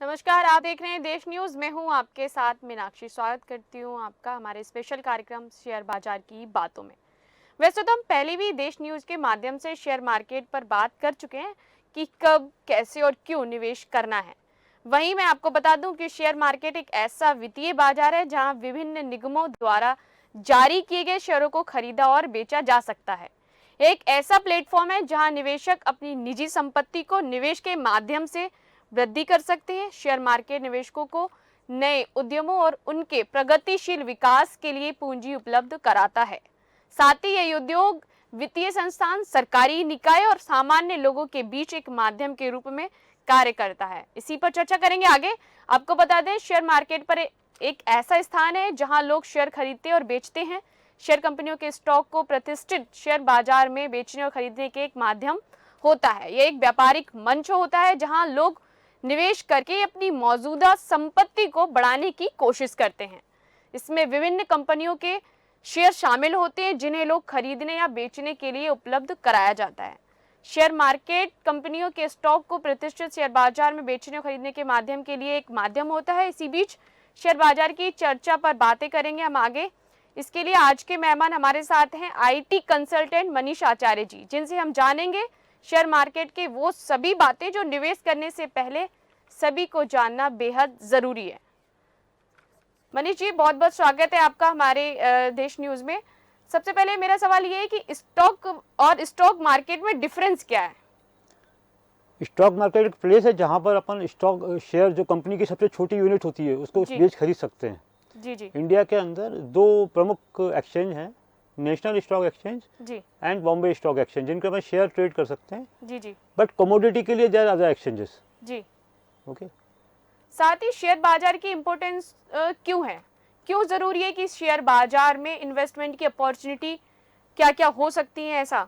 नमस्कार, आप देख रहे हैं देश न्यूज। मैं हूं आपके साथ मीनाक्षी। स्वागत करती हूं आपका हमारे स्पेशल कार्यक्रम शेयर बाजार की बातों में। वैसे तो हम पहले भी देश न्यूज के माध्यम से शेयर मार्केट पर बात कर चुके हैं कि कब, कैसे और क्यों निवेश करना है। वहीं मैं आपको बता दूं कि शेयर मार्केट एक ऐसा वित्तीय बाजार है जहां विभिन्न निगमों द्वारा जारी किए गए शेयरों को खरीदा और बेचा जा सकता है। एक ऐसा प्लेटफॉर्म है जहां निवेशक अपनी निजी संपत्ति को निवेश के माध्यम से वृद्धि कर सकते हैं। शेयर मार्केट निवेशकों को नए उद्यमों और उनके प्रगतिशील विकास के लिए पूंजी उपलब्ध कराता है। साथ ही यह उद्योग वित्तीय संस्थान, सरकारी निकाय और सामान्य लोगों के बीच एक माध्यम के रूप में कार्य करता है। इसी पर चर्चा करेंगे आगे। आपको बता दें, शेयर मार्केट पर एक ऐसा स्थान है जहां लोग शेयर खरीदते और बेचते हैं। शेयर कंपनियों के स्टॉक को प्रतिष्ठित शेयर बाजार में बेचने और खरीदने के एक माध्यम होता है। यह एक व्यापारिक मंच होता है जहां लोग निवेश करके अपनी मौजूदा संपत्ति को बढ़ाने की कोशिश करते हैं। इसमें विभिन्न कंपनियों के शेयर शामिल होते हैं जिन्हें लोग खरीदने या बेचने के लिए उपलब्ध कराया जाता है। शेयर मार्केट कंपनियों के स्टॉक को प्रतिष्ठित शेयर बाजार में बेचने और खरीदने के माध्यम के लिए एक माध्यम होता है। इसी बीच शेयर बाजार की चर्चा पर बातें करेंगे हम आगे। इसके लिए आज के मेहमान हमारे साथ हैं IT कंसल्टेंट मनीष आचार्य जी, जिनसे हम जानेंगे शेयर मार्केट के वो सभी बातें जो निवेश करने से पहले सभी को जानना बेहद जरूरी है। मनीष जी, बहुत बहुत स्वागत है आपका हमारे देश न्यूज में। सबसे पहले मेरा सवाल ये है कि स्टॉक और स्टॉक मार्केट में डिफरेंस क्या है? स्टॉक मार्केट एक प्लेस है जहां पर अपन स्टॉक शेयर, जो कंपनी की सबसे छोटी यूनिट होती है, उसको बेच खरीद सकते हैं। जी जी। इंडिया के अंदर दो प्रमुख एक्सचेंज हैं, नेशनल स्टॉक एक्सचेंज जी एंड बॉम्बे स्टॉक एक्सचेंज, जिनके अपन शेयर ट्रेड कर सकते हैं। जी जी। बट कमोडिटी के लिए देयर आर अदर एक्सचेंजेस। जी। ओके। साथ ही शेयर बाजार की इम्पोर्टेंस क्यों है, क्यों जरूरी है कि शेयर बाजार में इन्वेस्टमेंट की अपॉर्चुनिटी क्या क्या हो सकती है? ऐसा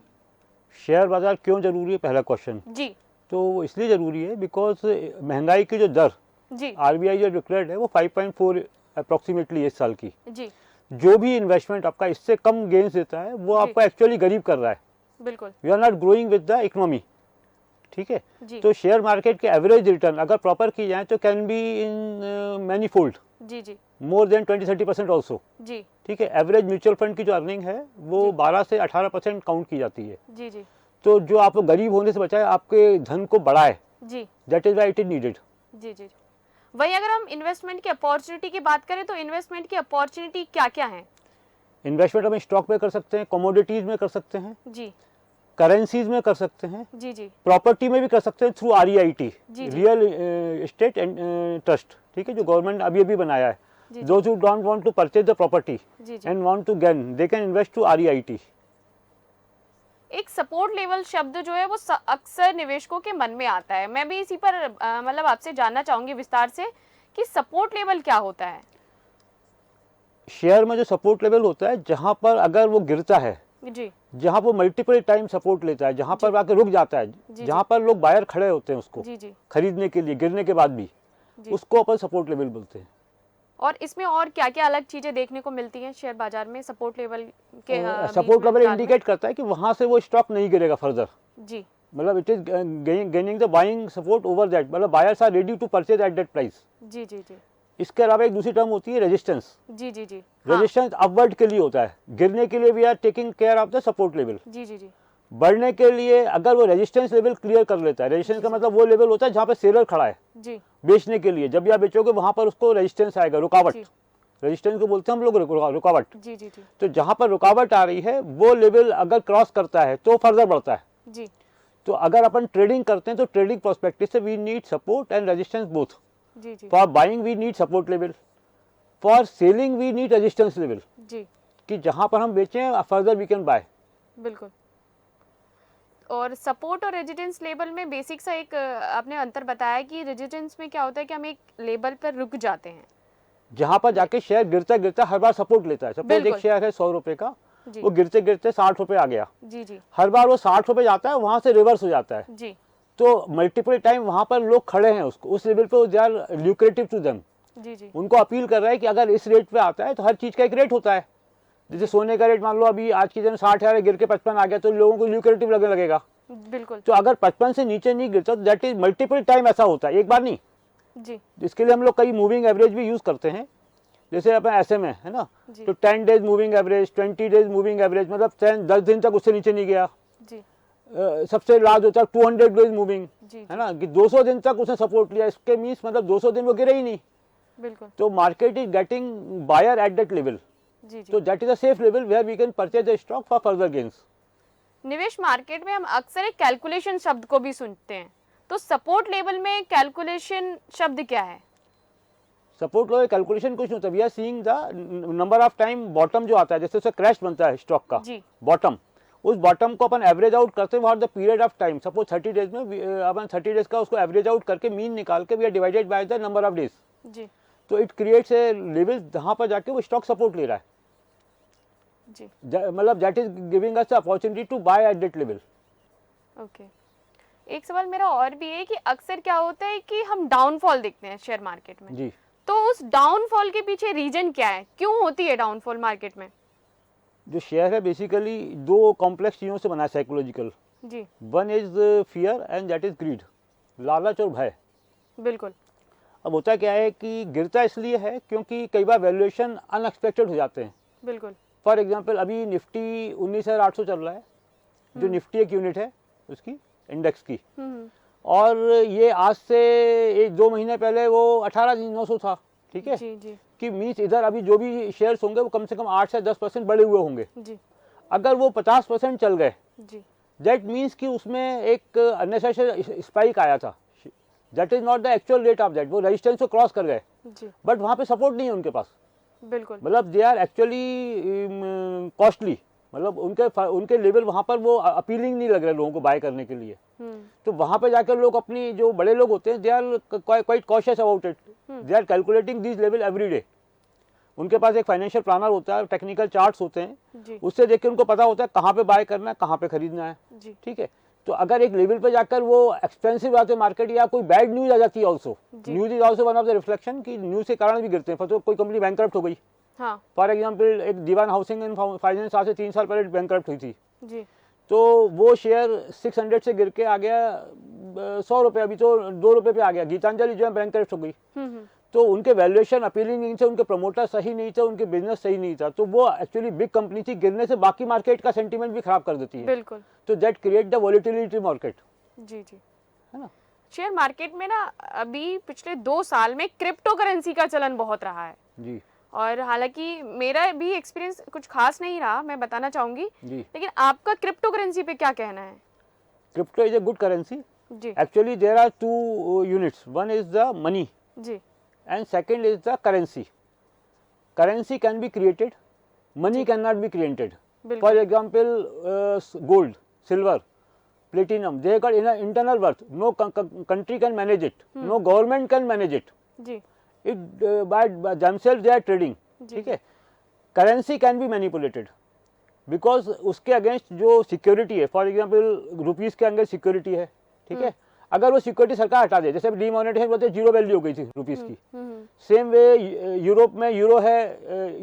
शेयर बाजार क्यों जरूरी है, पहला क्वेश्चन। जी। तो इसलिए जरूरी है बिकॉज महंगाई की जो दर जी RBI जो डिक्लेयर्ड है वो 5.4 अप्रोक्सीमेटली इस साल की। जी। जो भी इन्वेस्टमेंट आपका इससे कम गेन्स देता है वो आपको एक्चुअली गरीब कर रहा है। बिल्कुल। We are not growing with the economy. ठीक है। तो शेयर मार्केट के एवरेज रिटर्न अगर प्रॉपर की जाए तो can be in many fold. जी जी। More than 20-30% also. जी। ठीक है। एवरेज म्यूचुअल फंड की जो अर्निंग है वो 12 से 18% काउंट की जाती है। जी जी। तो जो आपको गरीब होने से बचाए, आपके धन को बढ़ाए, जी, that is why it is needed. जी जी। वही अगर हम इन्वेस्टमेंट की अपॉर्चुनिटी की बात करें तो इन्वेस्टमेंट की अपॉर्चुनिटी क्या क्या है? इन्वेस्टमेंट हम स्टॉक में कर सकते हैं, कमोडिटीज में कर सकते हैं, जी, करेंसीज में कर सकते हैं, जी जी, प्रॉपर्टी में भी कर सकते हैं थ्रू REIT, जी। Real estate and trust. ठीक है, जो गवर्नमेंट अभी अभी बनाया है। Those who don't want to purchase the property and want to gain, they can invest to REIT. एक सपोर्ट लेवल शब्द जो है वो अक्सर निवेशकों के मन में आता है। मैं भी इसी पर मतलब आपसे जानना चाहूंगी विस्तार से कि सपोर्ट लेवल क्या होता है? शेयर में जो सपोर्ट लेवल होता है, जहां पर अगर वो गिरता है, जी, जहां वो मल्टीपल टाइम सपोर्ट लेता है, जहां पर आके रुक जाता है, जहां पर लोग बायर खड़े होते हैं उसको खरीदने के लिए, गिरने के बाद भी, उसको अपन सपोर्ट लेवल बोलते हैं। और इसमें और क्या क्या अलग चीजें देखने को मिलती हैं शेयर बाजार में सपोर्ट लेवल के? सपोर्ट लेवल इंडिकेट करता है कि वहां से वो स्टॉक नहीं गिरेगा फर्दर। जी, मतलब it is gaining the buying support over that, मतलब buyers are ready to purchase at that price. जी जी जी। इसके अलावा एक दूसरी टर्म होती है रेजिस्टेंस। जी जी जी। रेजिस्टेंस अपवर्ड के लिए होता है, गिरने के लिए we are taking care of the support level. जी जी जी। बढ़ने के लिए अगर वो रेजिस्टेंस लेवल क्लियर कर लेता है, रेजिस्टेंस का मतलब वो लेवल होता है जहाँ पे सेलर खड़ा है जी, बेचने के लिए। जब भी आप बेचोगे वहां पर उसको रेजिस्टेंस आएगा, रुकावट। रेजिस्टेंस को बोलते हैं हम लोग रुकावट। जी जी जी। तो जहां पर रुकावट आ रही है वो लेवल अगर क्रॉस करता है तो फर्दर बढ़ता है। जी। तो अगर अपन ट्रेडिंग करते हैं तो ट्रेडिंग पर्सपेक्टिव से we need support and resistance both. जी जी। For buying we need support level, for selling we need resistance level. जी, कि जहां पर हम बेचें फर्दर वी कैन बाय। बिल्कुल। और सपोर्ट और रेजिस्टेंस लेवल में बेसिक सा एक आपने अंतर बताया कि रेजिस्टेंस में क्या होता है कि हम एक लेवल पर रुक जाते हैं, जहां पर जाके शेयर गिरता गिरता हर बार सपोर्ट लेता है। सपोज एक शेयर है 100 रुपए का, वो गिरते गिरते 60 रुपए आ गया। जी जी। हर बार वो 60 रुपए जाता है, वहां से रिवर्स हो जाता है। जी। तो मल्टीपल टाइम वहां पर लोग खड़े हैं उसको, उस लेवल पे they are lucrative to them. जी जी। उनको अपील कर रहा है कि अगर इस रेट पे आता है तो हर चीज का एक रेट होता है। जैसे सोने का रेट मान लो अभी आज के दिन 60,000 गिर के 55 आ गया तो लोगों को ल्यूक्रेटिव लगने लगेगा। बिल्कुल। तो अगर 55 से नीचे नहीं गिरता तो दैट इज मल्टीपल टाइम ऐसा होता है, एक बार नहीं। जी। इसके लिए हम लोग कई मूविंग एवरेज भी यूज करते हैं, जैसे अपन SMA है ना, तो 10 days moving average, 20 days moving average, मतलब 10 दिन तक उससे नीचे नहीं गया जी। सबसे लार्ज होता है 200 डेज मूविंग, है ना, कि 200 दिन तक उसने सपोर्ट लिया, इसके मीन्स मतलब 200 दिन वो गिरे ही नहीं। बिल्कुल। तो market is getting buyer at that level, तो that is a safe level where we can purchase the stock for further gains. निवेश मार्केट में हम अक्सर एक कैलकुलेशन शब्द को भी सुनते हैं, तो सपोर्ट लेवल में कैलकुलेशन शब्द क्या है? सपोर्ट लो कैलकुलेशन कुछ नहीं होता, we are seeing the number of time bottom जो आता है, जैसे उसे क्रैश बनता है स्टॉक का बॉटम, उस बॉटम को अपन एवरेज आउट करते हैं the period of time. Suppose 30 days में अपन 30 डेज का उसको एवरेज आउट करके मीन निकाल के we are divided by the number of days जी। तो इट क्रिएट्स ए लेवल जहाँ पर जाके वो स्टॉक सपोर्ट ले रहा है जी, मतलब that is giving us opportunity to buy at that level. Okay. एक सवाल मेरा और भी है कि अक्सर क्या होता है कि हम डाउनफॉल देखते हैं शेयर मार्केट में जी, तो उस डाउनफॉल के पीछे रीजन क्या है, क्यों होती है डाउनफॉल मार्केट में? जो शेयर है बेसिकली दो कॉम्प्लेक्स चीज़ों से बना है साइकोलॉजिकल जी। One is fear and that is greed, लालच और भय। बिल्कुल। अब होता क्या है कि गिरता इसलिए है क्योंकि कई बार वैल्यूएशन अनएक्सपेक्टेड हो जाते हैं। बिल्कुल। फॉर एग्जांपल अभी निफ्टी 19,800 चल रहा है, जो निफ्टी एक यूनिट है उसकी इंडेक्स की, और ये आज से 1-2 महीने पहले वो 18,900 था, ठीक है जी, जी। कि मीन्स इधर अभी जो भी शेयर्स होंगे वो कम से कम 8 से 10% बढ़े हुए होंगे जी। अगर वो 50% चल गए जी। दैट मीन्स कि उसमें एक अननेसेसरी स्पाइक आया था, that is not the actual rate of that, वो रेजिस्टेंस को क्रॉस कर गए बट वहाँ पे सपोर्ट नहीं है उनके पास। बिल्कुल। मतलब दे आर एक्चुअली कॉस्टली, मतलब उनके लेवल वहाँ पर वो अपीलिंग नहीं लग रहे लोगों को बाय करने के लिए। तो वहाँ पे जाकर लोग अपनी जो बड़े लोग होते हैं they are quite cautious about it, they are calculating this level every day. उनके पास एक फाइनेंशियल प्लानर होता है, टेक्निकल चार्ट्स होते हैं, उससे देख के उनको पता होता है कहाँ पे बाय करना है, कहाँ पे खरीदना है, ठीक है। तो अगर एक लेवल पे जाकर वो एक्सपेंसिव आते मार्केट या कोई बैड न्यूज आ जाती है, also news is also one of the reflection कि न्यूज के कारण भी गिरते हैं। तो कोई कंपनी बैंकरप्ट हो गई, फॉर एग्जाम्पल एक दीवान हाउसिंग एंड फाइनेंस आज से 3 साल पहले बैंकरप्ट हुई थी जी। तो वो शेयर 600 से गिर के आ गया 100 रुपये, अभी तो 2 रुपये पे आ गया। गीतांजलि जो है बैंकरप्ट हो गई, तो उनके वैल्यूएशन अपीलिंग नहीं थे, उनके प्रमोटर सही नहीं थे, उनके बिजनेस सही नहीं था, तो वो एक्चुअली बिग कंपनी थी, गिरने से बाकी मार्केट का सेंटीमेंट भी खराब कर देती है। बिल्कुल। तो that create the volatility market. जी जी, है ना। शेयर मार्केट में ना अभी पिछले 2 साल में क्रिप्टो करेंसी का चलन बहुत रहा है जी, और हालांकि मेरा भी एक्सपीरियंस कुछ खास नहीं रहा, मैं बताना चाहूंगी, लेकिन आपका क्रिप्टो करेंसी पे क्या कहना है? Crypto is a good currency जी। Actually there are 2 units, one is the money जी and second is the currency. Currency can be created, money cannot be created. For example, gold, silver, platinum, they got internal worth. No country can manage it, no government can manage it. It by themselves they are trading. ठीक है. Currency can be manipulated because उसके against जो security है, for example rupees के अंदर security है, ठीक है, अगर वो सिक्योरिटी सरकार हटा दे, जैसे डीमोनेटाइजेशन बोलते हैं, जीरो वैल्यू हो गई थी रुपीस की, सेम वे यूरोप में यूरो है,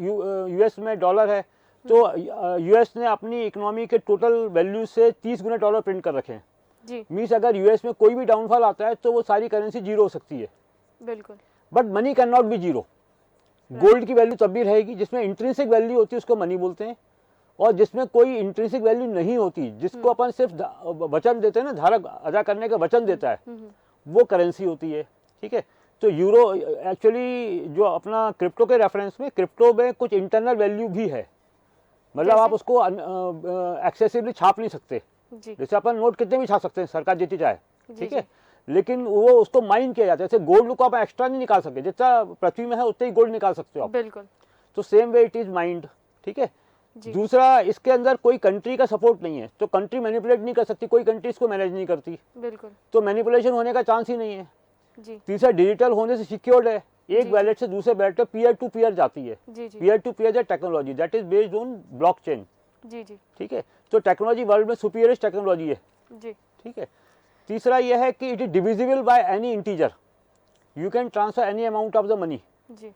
यूएस में डॉलर है, तो यूएस ने अपनी इकोनॉमी के टोटल वैल्यू से 30 गुना डॉलर प्रिंट कर रखे हैं। मीन्स अगर यूएस में कोई भी डाउनफॉल आता है तो वो सारी करेंसी जीरो हो सकती है। बिल्कुल। But money can not B zero. Gold की वैल्यू तब भी रहेगी जिसमें इंट्रिंसिक वैल्यू होती है, उसको मनी बोलते हैं, और जिसमें कोई इंट्रिंसिक वैल्यू नहीं होती, जिसको अपन सिर्फ वचन देते हैं ना, धारक अदा करने का वचन देता है, वो करेंसी होती है, ठीक है। तो यूरो एक्चुअली जो अपना क्रिप्टो के रेफरेंस में, क्रिप्टो में कुछ इंटरनल वैल्यू भी है, मतलब आप उसको एक्सेसिवली छाप नहीं सकते, जैसे अपन नोट कितने भी छाप सकते हैं, सरकार जितनी चाहे, ठीक है, लेकिन वो उसको माइन किया जाता है। जैसे गोल्ड को आप एक्स्ट्रा नहीं निकाल सकते, जितना पृथ्वी में है उतने ही गोल्ड निकाल सकते हो आप। बिल्कुल। तो same way it is mind, ठीक है। दूसरा, इसके अंदर कोई कंट्री का सपोर्ट नहीं है, तो कंट्री मैनिपुलेट नहीं कर सकती, कोई कंट्री इसको मैनेज नहीं करती। बिल्कुल। तो मैनिपुलेशन होने का चांस ही नहीं है। जी। तीसरा, डिजिटल होने से सिक्योर्ड है, एक वैलेट से दूसरे वैलेट पे पीयर टू पीयर जाती है। Peer to peer technology that is based on blockchain. जी जी, ठीक है। तो टेक्नोलॉजी वर्ल्ड में सुपीरियर टेक्नोलॉजी है जी, ठीक है। तीसरा यह है कि it is divisible by any integer, you can transfer any amount of the money. जी।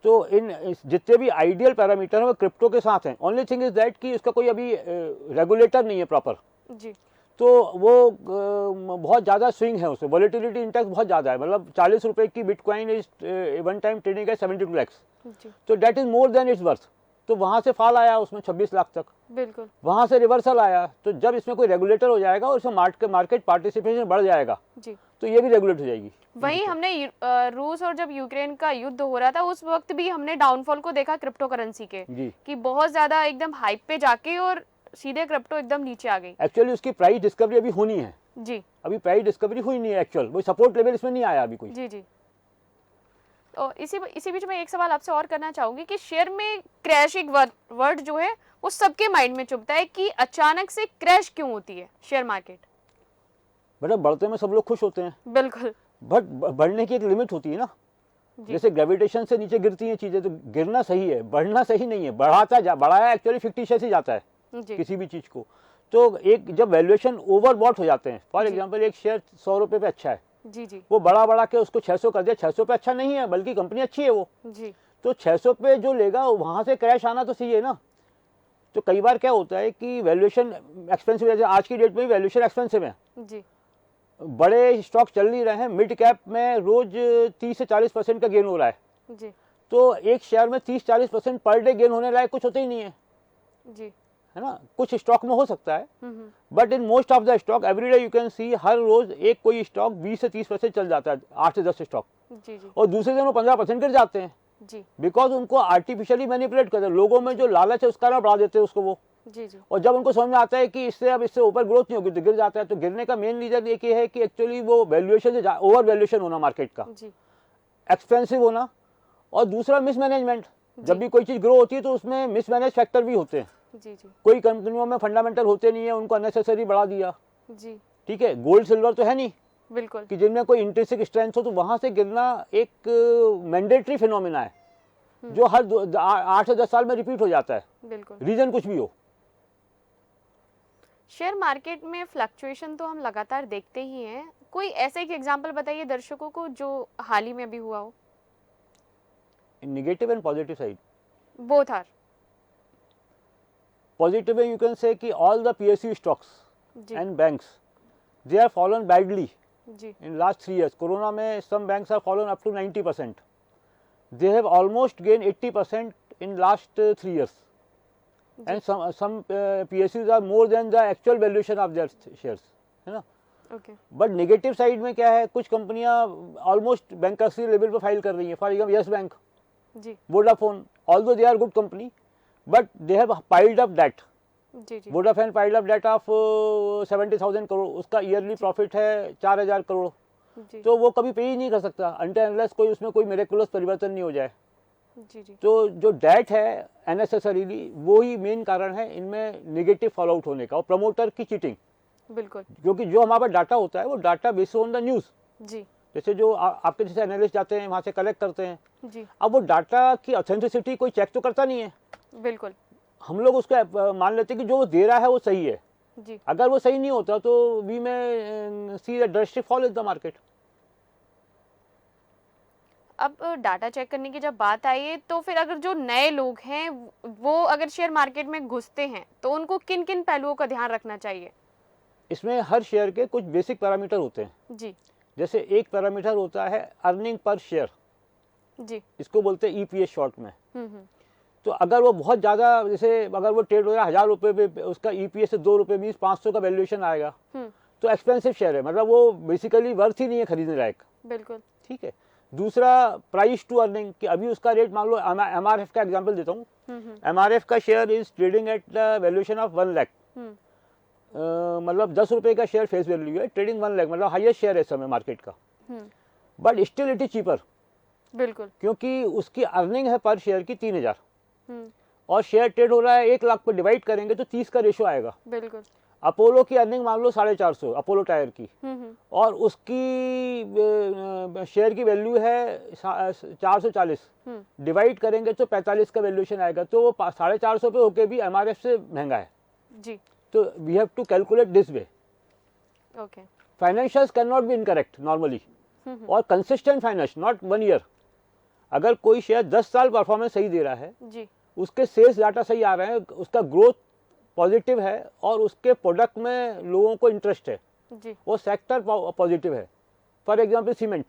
तो इन जितने भी आइडियल पैरामीटर हैं वो क्रिप्टो के साथ हैं। ओनली थिंग इज दैट कि उसका कोई अभी रेगुलेटर नहीं है प्रॉपर। जी। तो वो बहुत ज़्यादा स्विंग है उसमें, वॉलेटिलिटी इंडेक्स बहुत ज़्यादा है, मतलब 40 रुपए की bitcoin is one time trading है 72 लैक्स, तो debt is more than its worth. तो वहाँ से फॉल आया उसमें 26 लाख तक, बिल्कुल, वहाँ से रिवर्सल आया। तो जब इसमें कोई रेगुलेटर हो जाएगा और इसमें मार्केट पार्टिसिपेशन बढ़ जाएगा जी। तो ये भी रेगुलेट हो जाएगी। वहीं हमने रूस और जब यूक्रेन का युद्ध हो रहा था उस वक्त भी हमने डाउनफॉल को देखा क्रिप्टो करेंसी के, जी, कि बहुत ज्यादा एकदम हाइप पे जाके और सीधे क्रिप्टो एकदम नीचे आ गई। एक्चुअली उसकी प्राइस डिस्कवरी अभी होनी है जी अभी प्राइस डिस्कवरी हुई नहीं है, एक्चुअल वो सपोर्ट लेवल इसमें नहीं आया अभी कोई। जी जी। तो इसी बीच में एक सवाल आपसे और करना चाहूंगी कि शेयर में क्रैश एक वर्ड जो है वो सबके माइंड में चुभता है कि अचानक से क्रैश क्यों होती है शेयर मार्केट। बेटा बढ़ते में सब लोग खुश होते हैं, बिल्कुल, बट बढ़ने की एक लिमिट होती है ना। जी। जैसे ग्रेविटेशन से नीचे गिरती हैं चीजें, तो गिरना सही है, बढ़ना सही नहीं है। बढ़ाया एक्चुअली फिक्टिशियस ही जाता है जी किसी भी चीज को। तो एक जब वैल्यूएशन ओवरबॉट हो जाते हैं, फॉर जी। एग्जांपल एक शेयर 100 रुपए पे अच्छा है, जी जी वो बढ़ा के उसको 600 कर दिया, 600 पे अच्छा नहीं है बल्कि कंपनी अच्छी है वो, जी तो 600 पे जो लेगा वहां से क्रैश आना तो सही है ना। तो कई बार क्या होता है कि वैल्यूएशन एक्सपेंसिव, जैसे आज की डेट में वैल्यूएशन एक्सपेंसिव है, जी बड़े स्टॉक चल नहीं रहे हैं, मिड कैप में रोज 30 से 40% का गेन हो रहा है, जी तो एक शेयर में 30-40% पर डे गेन होने लायक कुछ होते ही नहीं है, जी। है ना। कुछ स्टॉक में हो सकता है, hmm, but in most of the stock every day you can see, हर रोज एक कोई स्टॉक 20 से 30% चल जाता है, 8 से 10 स्टॉक, जी जी और दूसरे दिन वो 15% गिर जाते हैं, जी बिकॉज उनको आर्टिफिशियली मैनिपुलेट करते हैं, लोगों में जो लालच है उसका ना बढ़ा देते हैं उसको वो, जी जी और जब उनको समझ में आता है कि इससे ऊपर ग्रोथ नहीं होगी तो गिर जाता है। तो गिरने का मेन रीजन एक है कि एक्चुअली वो वैल्यूएशन से ओवर वैल्यूएशन होना मार्केट का, जी एक्सपेंसिव होना, और दूसरा मिसमैनेजमेंट। जब भी कोई चीज़ ग्रो होती है तो उसमें मिसमैनेज फैक्टर भी होते हैं। जी जी कोई कंपनियों में फंडामेंटल होते नहीं है, उनको अननेसेसरी बढ़ा दिया, जी ठीक है। गोल्ड सिल्वर तो है नहीं बिल्कुल, कि जिनमें कोई इंट्रिंसिक स्ट्रेंथ हो, तो वहां से गिरना एक मैंडेटरी फिनोमिना है जो हर 8 से 10 साल में रिपीट हो जाता है, बिल्कुल। रीजन कुछ भी हो। शेयर मार्केट में फ्लक्चुएशन तो हम लगातार देखते ही हैं, कोई ऐसा एक एग्जांपल बताइए दर्शकों को जो हाल ही में भी हुआ हो। Negative and positive side, both are. Positive you can say कि ऑल द PSU स्टॉक्स जी and banks they are fallen badly जी in last 3 years. Corona में some banks have fallen up to 90%. They have almost gained 80% in last 3 years. And some PSUs are more than the actual valuation of their shares, है ना। Okay but negative side में क्या है, कुछ कंपनियां almost bankruptcy level पर file कर रही हैं। फॉर एग्जाम्पल यस बैंक, जी Vodafone, although they are good company but they have piled up debt. जी जी Vodafone piled up debt of 70,000 crore, उसका ईयरली प्रॉफिट है 4,000 करोड़, जी तो वो कभी पे ही नहीं कर सकता अनटिल अनलेस कोई उसमें कोई मिरेकुलस परिवर्तन नहीं हो जाए। जी जी तो जो डेट है अननेसेसरीली, वो ही मेन कारण है इनमें नेगेटिव फॉल आउट होने का, और प्रमोटर की चीटिंग। बिल्कुल, क्योंकि जो हमारे पास डाटा होता है वो data based on the news, जी जैसे जो आपके जैसे एनालिस्ट जाते हैं वहाँ से कलेक्ट करते हैं, जी अब वो डाटा की ऑथेंटिसिटी कोई चेक तो करता नहीं है। बिल्कुल, हम लोग उसको मान लेते हैं कि जो वो दे रहा है वो सही है। जी अगर वो सही नहीं होता तो वी में see the drastic fall in the market. अब डाटा चेक करने की जब बात आई है तो फिर अगर जो नए लोग हैं वो अगर शेयर मार्केट में घुसते हैं तो उनको किन किन पहलुओं का ध्यान रखना चाहिए। इसमें हर शेयर के कुछ बेसिक पैरामीटर होते हैं। जी जैसे एक पैरामीटर होता है अर्निंग पर शेयर, जी इसको बोलते हैं EPS शॉर्ट में। हम्म, तो अगर वो बहुत ज़्यादा, जैसे अगर वो ट्रेड हो रहा है 1,000 रुपये पे, उसका EPS से 2 रुपये मीन्स 500 का वैल्यूएशन आएगा, तो एक्सपेंसिव शेयर है, मतलब वो बेसिकली वर्थ ही नहीं है खरीदने लायक। बिल्कुल, ठीक है। दूसरा प्राइस टू अर्निंग, कि अभी उसका रेट मान लो, MRF का एग्जांपल देता हूँ। MRF का share is trading at the valuation of 1 lakh, मतलब 10 रुपये का शेयर फेस वैल्यू है, ट्रेडिंग 1 लाख, मतलब हाईएस्ट शेयर है इस समय मार्केट का। But still it is cheaper, बिल्कुल, क्योंकि उसकी अर्निंग है पर शेयर की 3,000, और शेयर ट्रेड हो रहा है 1 लाख पर, डिवाइड करेंगे तो 30 का रेशो आएगा। बिल्कुल, अपोलो की अर्निंग मान लो 450, अपोलो टायर की, और उसकी शेयर की वैल्यू है 440, डिवाइड करेंगे तो 45 का वैल्यूएशन आएगा, तो वो 450 पे होके भी MRF से महंगा है। जी तो we have to calculate this way. Okay, financials can not be incorrect normally, और कंसिस्टेंट फाइनेंस, नॉट 1 ईयर। अगर कोई शेयर 10 साल परफॉर्मेंस सही दे रहा है, जी उसके सेल्स डाटा सही आ रहे हैं, उसका ग्रोथ पॉजिटिव है और उसके प्रोडक्ट में लोगों को इंटरेस्ट है, जी वो सेक्टर पॉजिटिव है। For example cement,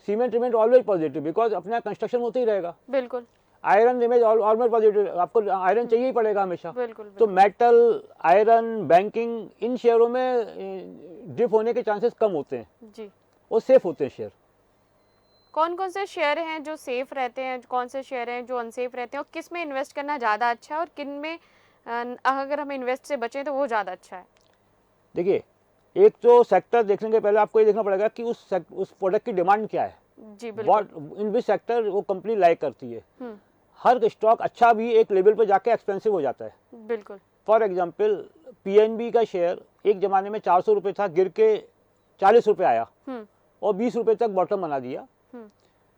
cement remain always positive because अपना कंस्ट्रक्शन होता ही रहेगा। बिल्कुल आयरन रिमेन ऑलवेज पॉजिटिव, आपको आयरन चाहिए ही पड़ेगा हमेशा। बिल्कुल तो मेटल, आयरन, बैंकिंग, इन शेयरों में डिप होने के चांसेस कम होते हैं जी। और सेफ होते हैं शेयर। कौन कौन से शेयर हैं जो सेफ रहते हैं, कौन से शेयर हैं जो अनसेफ रहते हैं, और किस में इन्वेस्ट करना ज़्यादा अच्छा है और किन में अगर हम इन्वेस्ट से बचें तो वो ज़्यादा अच्छा है? देखिए, एक तो सेक्टर देखने के पहले आपको ये देखना पड़ेगा कि उस प्रोडक्ट की डिमांड क्या है, जी बिल्कुल। इन विच सेक्टर वो कंपनी लाइक करती है। हम्म, हर स्टॉक अच्छा भी एक लेवल पर जाके एक्सपेंसिव हो जाता है। बिल्कुल। फॉर एग्जांपल पीएनबी का शेयर एक ज़माने में 400 रुपये था, गिर के 40 रुपये आया और 20 रुपये तक बॉटम बना दिया।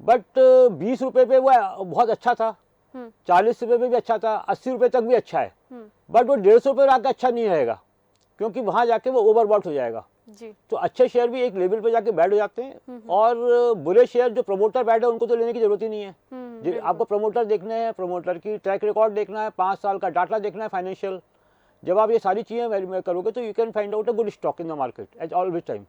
बट 20 रुपये पे वो बहुत अच्छा था, 40 रुपये पे भी अच्छा था, 80 रुपये तक भी अच्छा है। बट वो 150 रुपये पर आके अच्छा नहीं रहेगा क्योंकि वहाँ जाके वो ओवरबॉट हो जाएगा। जी। तो अच्छे शेयर भी एक लेवल पे जाके बैठ हो जाते हैं और बुरे शेयर जो प्रमोटर बैठ है उनको तो लेने की जरूरत ही नहीं है। आपको प्रमोटर देखने हैं, प्रमोटर की ट्रैक रिकॉर्ड देखना है, 5 साल का डाटा देखना है फाइनेंशियल। जब आप ये सारी चीज़ें वेरीफाई करोगे तो you can find out a good stock in the market as always time.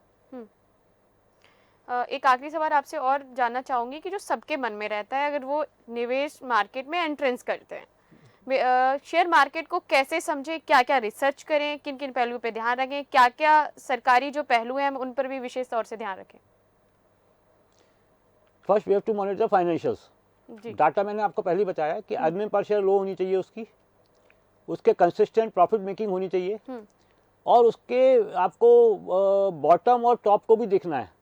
एक आखिरी सवाल आपसे और जानना चाहूँगी कि जो सबके मन में रहता है अगर वो निवेश मार्केट में एंट्रेंस करते हैं, शेयर मार्केट को कैसे समझें, क्या क्या रिसर्च करें, किन किन पहलुओं पे ध्यान रखें, क्या क्या सरकारी जो पहलू हैं उन पर भी विशेष तौर से ध्यान रखें? First we have to monitor financials. जी। डाटा मैंने आपको पहले ही बताया कि अर्निंग पर शेयर लो होनी चाहिए उसके कंसिस्टेंट प्रॉफिट मेकिंग होनी चाहिए और उसके आपको बॉटम और टॉप को भी देखना है।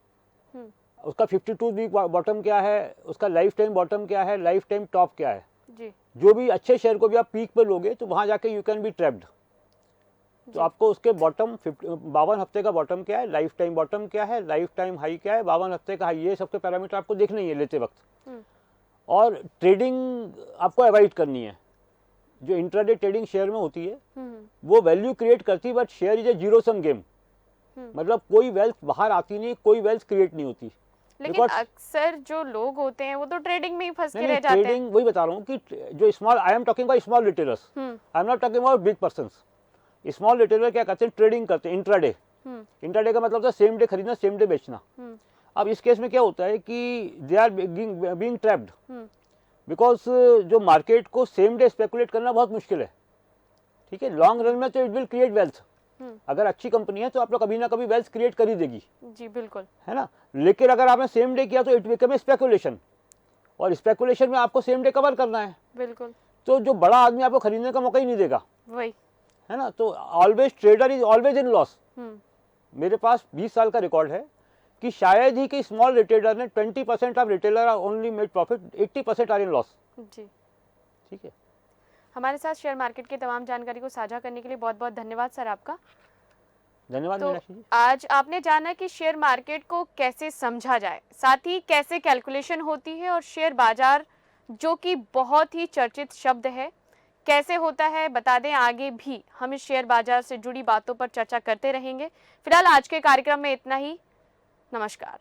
उसका 52 वीक बॉटम क्या है, उसका लाइफ टाइम बॉटम क्या है, लाइफ टाइम टॉप क्या है। जी। जो भी अच्छे शेयर को भी आप पीक पर लोगे तो वहाँ जाके यू कैन बी ट्रैप्ड। तो आपको उसके बॉटम 52 हफ्ते का बॉटम क्या है, लाइफ टाइम बॉटम क्या है, लाइफ टाइम हाई क्या है, 52 हफ्ते का हाई, ये सबके पैरामीटर आपको देखने ही है लेते वक्त। और ट्रेडिंग आपको अवॉइड करनी है। जो इंट्राडे ट्रेडिंग शेयर में होती है वो वैल्यू क्रिएट करती है but share is a zero sum game. मतलब कोई वेल्थ बाहर आती नहीं, कोई वेल्थ क्रिएट नहीं होती। लेकिन अक्सर जो लोग होते हैं वो तो ट्रेडिंग में ही फंस के रह जाते हैं। ट्रेडिंग वही बता रहा हूँ कि जो small, I am talking about small retailers, I am not talking about big persons. Small retailer क्या करते हैं, ट्रेडिंग करते हैं इंट्राडे। इंट्राडे का मतलब था सेम डे खरीदना सेम डे बेचना। अब इस केस में क्या होता है कि they are being trapped because जो मार्केट को सेम डे स्पेकुलेट करना बहुत मुश्किल है। ठीक है, लॉन्ग रन में तो इट विल क्रिएट वेल्थ। अगर अच्छी कंपनी है तो आप लोग कभी ना कभी वेल्थ क्रिएट कर ही देगी। जी बिल्कुल, है ना। लेकिन अगर आपने सेम डे किया तो इट बिकम ए स्पेकुलेशन और स्पेकुलेशन में आपको सेम डे कवर करना है। बिल्कुल। तो जो बड़ा आदमी आपको खरीदने का मौका ही नहीं देगा, वही है ना। तो always trader is always in loss. मेरे पास 20 साल का रिकॉर्ड है कि शायद ही कि स्मॉल रिटेलर ने 20% of retailer are only made profit, 80% are in loss. जी ठीक है। हमारे साथ शेयर मार्केट की तमाम जानकारी को साझा करने के लिए बहुत बहुत धन्यवाद सर आपका। धन्यवाद तो मीनाक्षी जी। आज आपने जाना कि शेयर मार्केट को कैसे समझा जाए, साथ ही कैसे कैलकुलेशन होती है और शेयर बाजार जो कि बहुत ही चर्चित शब्द है कैसे होता है। बता दें आगे भी हम इस शेयर बाजार से जुड़ी बातों पर चर्चा करते रहेंगे। फिलहाल आज के कार्यक्रम में इतना ही। नमस्कार।